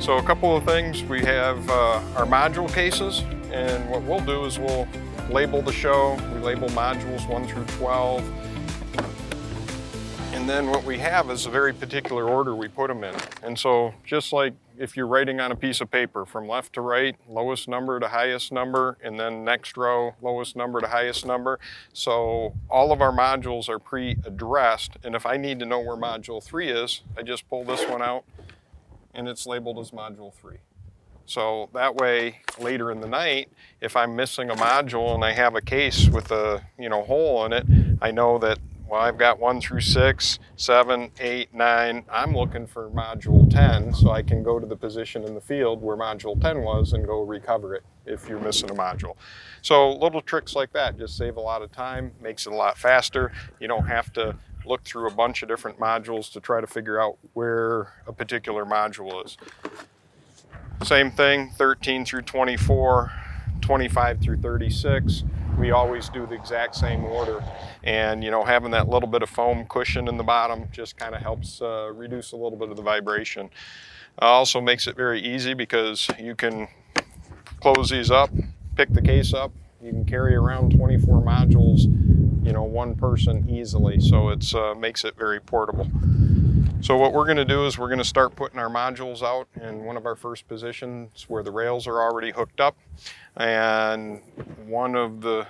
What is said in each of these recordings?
So a couple of things, we have our module cases, and what we'll do is we'll label the show. We label modules 1 through 12. And then what we have is a very particular order we put them in. And so just like if you're writing on a piece of paper from left to right, lowest number to highest number, and then next row, lowest number to highest number. So all of our modules are pre-addressed. And if I need to know where module 3 is, I just pull this one out and it's labeled as module 3. So that way, later in the night, if I'm missing a module and I have a case with a hole in it, I know that, well, I've got 1 through 6, 7, 8, 9. I'm looking for module 10, so I can go to the position in the field where module 10 was and go recover it if you're missing a module. So little tricks like that just save a lot of time, makes it a lot faster. You don't have to look through a bunch of different modules to try to figure out where a particular module is. Same thing, 13 through 24, 25 through 36. We always do the exact same order. And having that little bit of foam cushion in the bottom just kind of helps reduce a little bit of the vibration. Also makes it very easy because you can close these up, pick the case up. You can carry around 24 modules, one person easily. So it makes it very portable. So what we're going to do is we're going to start putting our modules out in one of our first positions where the rails are already hooked up. And one of the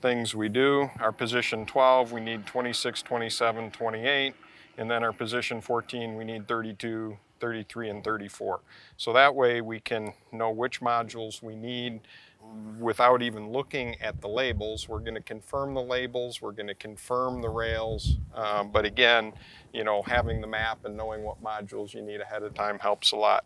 things we do, our position 12, we need 26, 27, 28. And then our position 14, we need 32, 33, and 34. So that way we can know which modules we need without even looking at the labels. We're going to confirm the labels, we're going to confirm the rails, but again, having the map and knowing what modules you need ahead of time helps a lot.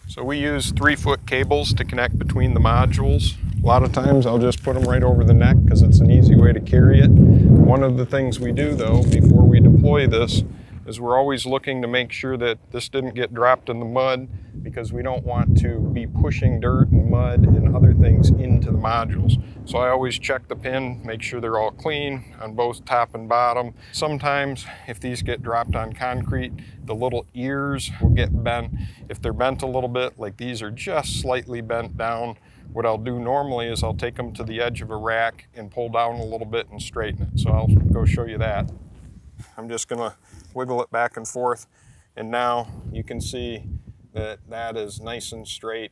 So we use 3-foot cables to connect between the modules. A lot of times I'll just put them right over the neck because it's an easy way to carry it. One of the things we do though before we deploy this is we're always looking to make sure that this didn't get dropped in the mud, because we don't want to be pushing dirt and mud and other things into the modules. So I always check the pin, make sure they're all clean on both top and bottom. Sometimes if these get dropped on concrete, the little ears will get bent. If they're bent a little bit, like these are just slightly bent down, what I'll do normally is I'll take them to the edge of a rack and pull down a little bit and straighten it. So I'll go show you that. I'm just gonna wiggle it back and forth, and now you can see that is nice and straight.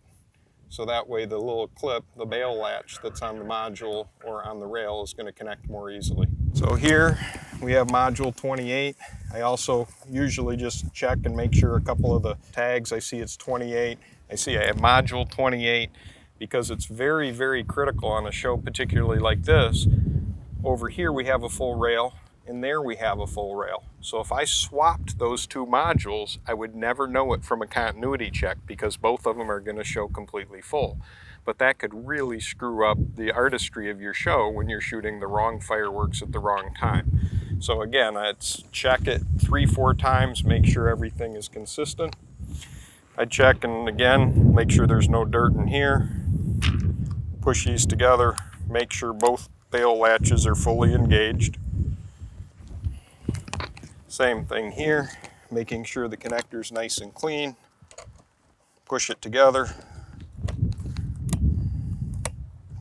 So that way the little clip, the bail latch that's on the module or on the rail is going to connect more easily. So here we have module 28. I also usually just check and make sure a couple of the tags, I see it's 28. I see I have module 28 because it's very, very critical on a show particularly like this. Over here we have a full rail, and there we have a full rail. So if I swapped those two modules, I would never know it from a continuity check because both of them are going to show completely full. But that could really screw up the artistry of your show when you're shooting the wrong fireworks at the wrong time. So again, I'd check it 3-4 times, make sure everything is consistent. I check and again, make sure there's no dirt in here. Push these together, make sure both bail latches are fully engaged. Same thing here, making sure the connector's nice and clean. Push it together.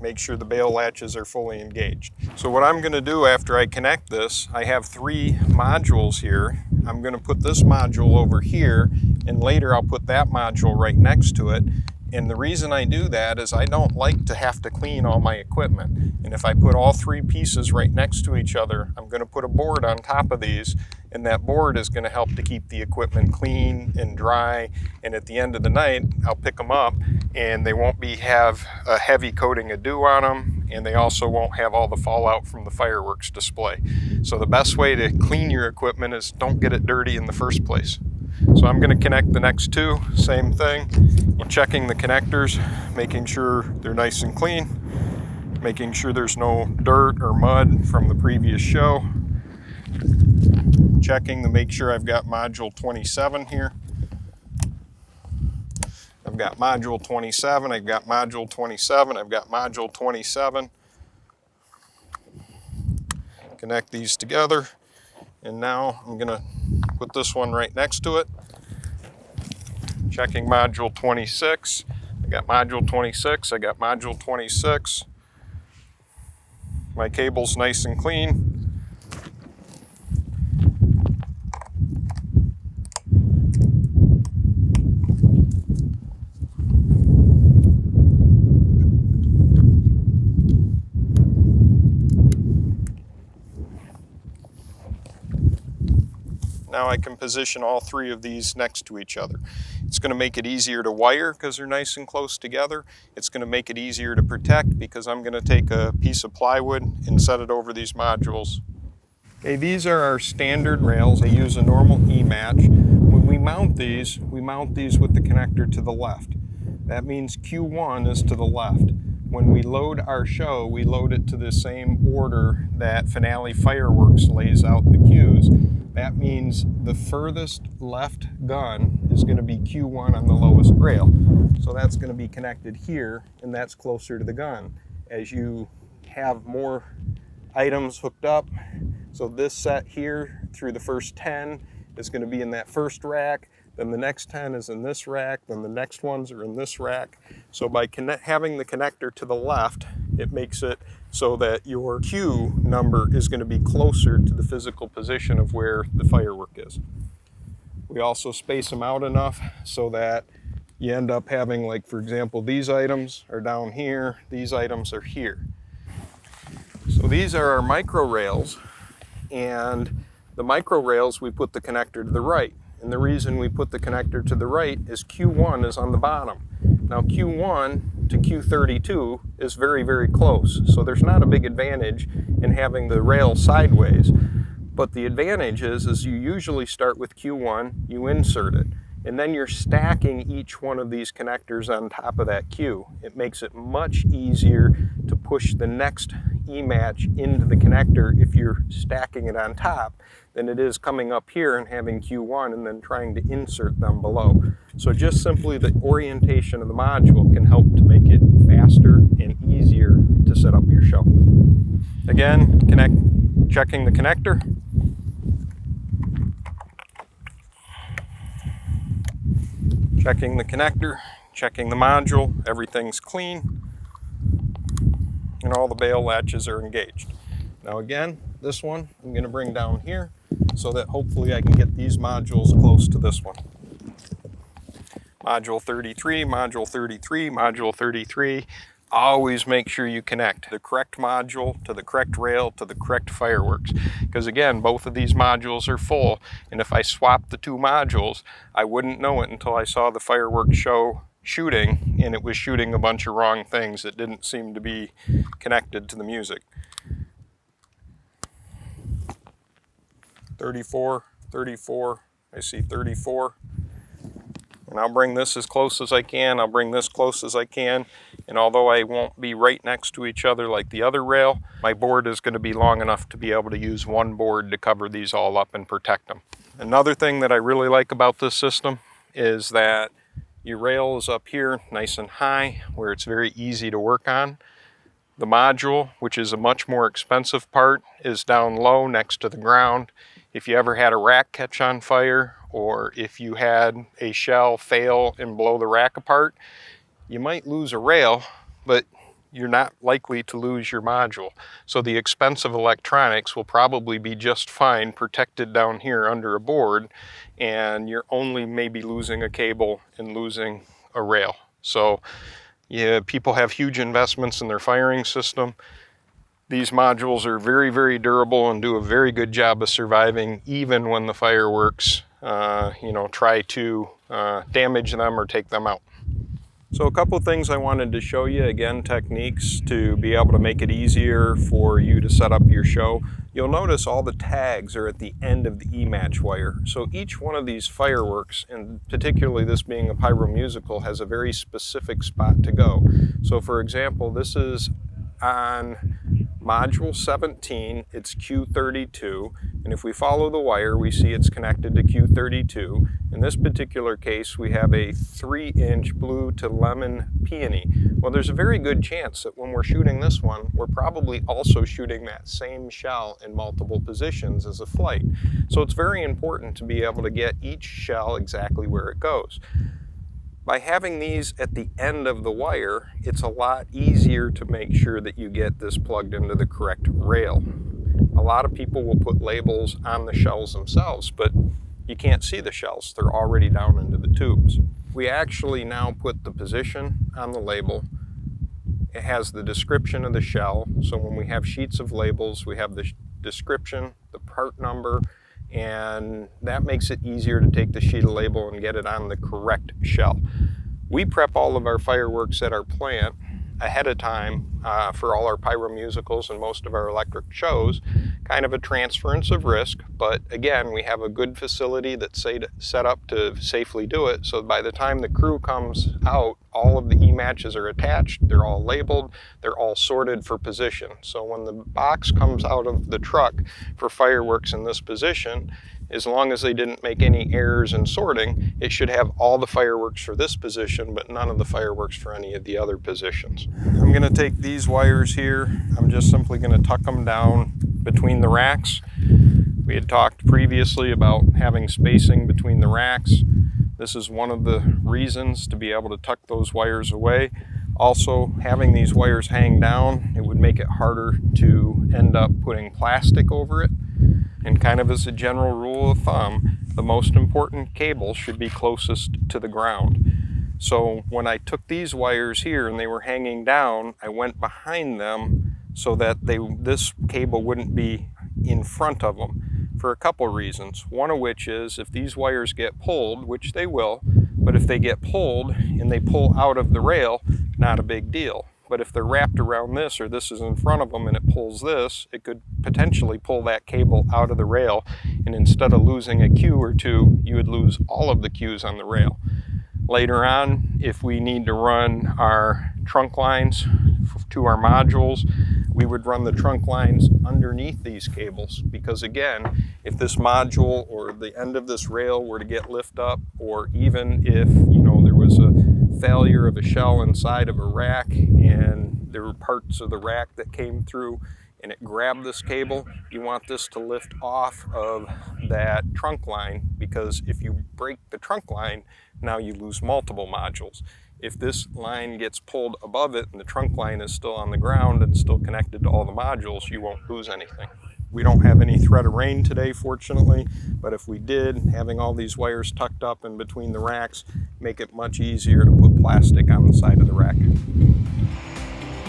Make sure the bail latches are fully engaged. So what I'm going to do after I connect this, I have 3 modules here. I'm going to put this module over here, and later I'll put that module right next to it. And the reason I do that is I don't like to have to clean all my equipment. And if I put all 3 pieces right next to each other, I'm going to put a board on top of these, and that board is going to help to keep the equipment clean and dry. And at the end of the night, I'll pick them up and they won't have a heavy coating of dew on them, and they also won't have all the fallout from the fireworks display. So the best way to clean your equipment is don't get it dirty in the first place. So I'm going to connect the next 2, same thing. I'm checking the connectors, making sure they're nice and clean, making sure there's no dirt or mud from the previous show. Checking to make sure I've got module 27 here. I've got module 27, I've got module 27, I've got module 27. Connect these together, and now I'm going to put this one right next to it. Checking module 26. I got module 26, I got module 26. My cable's nice and clean. Now I can position all three of these next to each other. It's going to make it easier to wire because they're nice and close together. It's going to make it easier to protect because I'm going to take a piece of plywood and set it over these modules. Okay, these are our standard rails. I use a normal E-match. When we mount these with the connector to the left. That means Q1 is to the left. When we load our show, we load it to the same order that Finale Fireworks lays out the cues. That means the furthest left gun is going to be Q1 on the lowest rail. So that's going to be connected here, and that's closer to the gun. As you have more items hooked up, so this set here through the first 10 is going to be in that first rack, then the next 10 is in this rack, then the next ones are in this rack. So by having the connector to the left, it makes it so that your Q number is going to be closer to the physical position of where the firework is. We also space them out enough so that you end up having, like, for example, these items are down here, these items are here. So these are our micro rails, and the micro rails, we put the connector to the right. And the reason we put the connector to the right is Q1 is on the bottom. Now Q1 to Q32 is very, very close. So there's not a big advantage in having the rail sideways. But the advantage is you usually start with Q1, you insert it, and then you're stacking each one of these connectors on top of that Q. It makes it much easier to push the next E-match into the connector if you're stacking it on top than it is coming up here and having Q1 and then trying to insert them below. So just simply the orientation of the module can help to make it faster and easier to set up your show. Again, checking the connector. Checking the connector, checking the module, everything's clean, and all the bail latches are engaged. Now again, this one I'm going to bring down here so that hopefully I can get these modules close to this one. Module 33, module 33, module 33. Always make sure you connect the correct module to the correct rail to the correct fireworks. Because again, both of these modules are full, and if I swap the two modules, I wouldn't know it until I saw the fireworks show shooting, and it was shooting a bunch of wrong things that didn't seem to be connected to the music. 34, 34, I see 34. And I'll bring this as close as I can, I'll bring this close as I can, and although I won't be right next to each other like the other rail, my board is going to be long enough to be able to use one board to cover these all up and protect them. Another thing that I really like about this system is that your rail is up here nice and high where it's very easy to work on. The module, which is a much more expensive part, is down low next to the ground. If you ever had a rack catch on fire, or if you had a shell fail and blow the rack apart, you might lose a rail, but you're not likely to lose your module. So the expensive electronics will probably be just fine protected down here under a board, and you're only maybe losing a cable and losing a rail. So yeah, people have huge investments in their firing system. These modules are very, very durable and do a very good job of surviving even when the fireworks try to damage them or take them out. So a couple things I wanted to show you, again, techniques to be able to make it easier for you to set up your show. You'll notice all the tags are at the end of the E-match wire. So each one of these fireworks, and particularly this being a pyromusical, has a very specific spot to go. So for example, this is on module 17, it's Q32, and if we follow the wire, we see it's connected to Q32. In this particular case, we have a 3-inch blue to lemon peony. Well, there's a very good chance that when we're shooting this one, we're probably also shooting that same shell in multiple positions as a flight. So it's very important to be able to get each shell exactly where it goes. By having these at the end of the wire, it's a lot easier to make sure that you get this plugged into the correct rail. A lot of people will put labels on the shells themselves, but you can't see the shells. They're already down into the tubes. We actually now put the position on the label. It has the description of the shell. So when we have sheets of labels, we have the description, the part number, and that makes it easier to take the sheet of label and get it on the correct shell. We prep all of our fireworks at our plant ahead of time for all our pyro musicals and most of our electric shows, kind of a transference of risk, but again, we have a good facility that's set up to safely do it, so by the time the crew comes out, all of the E-matches are attached, they're all labeled, they're all sorted for position. So when the box comes out of the truck for fireworks in this position, as long as they didn't make any errors in sorting, it should have all the fireworks for this position, but none of the fireworks for any of the other positions. I'm gonna take these wires here, I'm just simply gonna tuck them down between the racks. We had talked previously about having spacing between the racks. This is one of the reasons to be able to tuck those wires away. Also, having these wires hang down, it would make it harder to end up putting plastic over it. And kind of as a general rule of thumb, the most important cable should be closest to the ground. So when I took these wires here and they were hanging down, I went behind them so that this cable wouldn't be in front of them for a couple reasons. One of which is if these wires get pulled, which they will, but if they get pulled and they pull out of the rail, not a big deal. But if they're wrapped around this, or this is in front of them and it pulls this, it could potentially pull that cable out of the rail, and instead of losing a cue or two, you would lose all of the cues on the rail. Later on, if we need to run our trunk lines to our modules, we would run the trunk lines underneath these cables, because again, if this module or the end of this rail were to get lift up, or even if there was a failure of a shell inside of a rack and there were parts of the rack that came through and it grabbed this cable, you want this to lift off of that trunk line, because if you break the trunk line, now you lose multiple modules. If this line gets pulled above it and the trunk line is still on the ground and still connected to all the modules, you won't lose anything. We don't have any threat of rain today, fortunately, but if we did, having all these wires tucked up in between the racks make it much easier to put plastic on the side of the rack.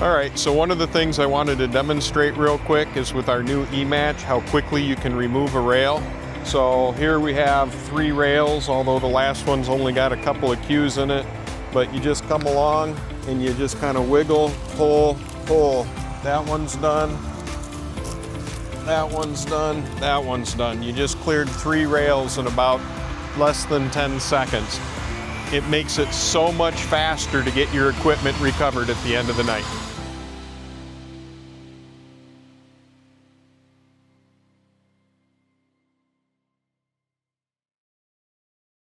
All right, so one of the things I wanted to demonstrate real quick is with our new E-match, how quickly you can remove a rail. So here we have 3 rails, although the last one's only got a couple of cues in it, but you just come along and you just kind of wiggle, pull, pull. That one's done. That one's done, that one's done. You just cleared 3 rails in about less than 10 seconds. It makes it so much faster to get your equipment recovered at the end of the night.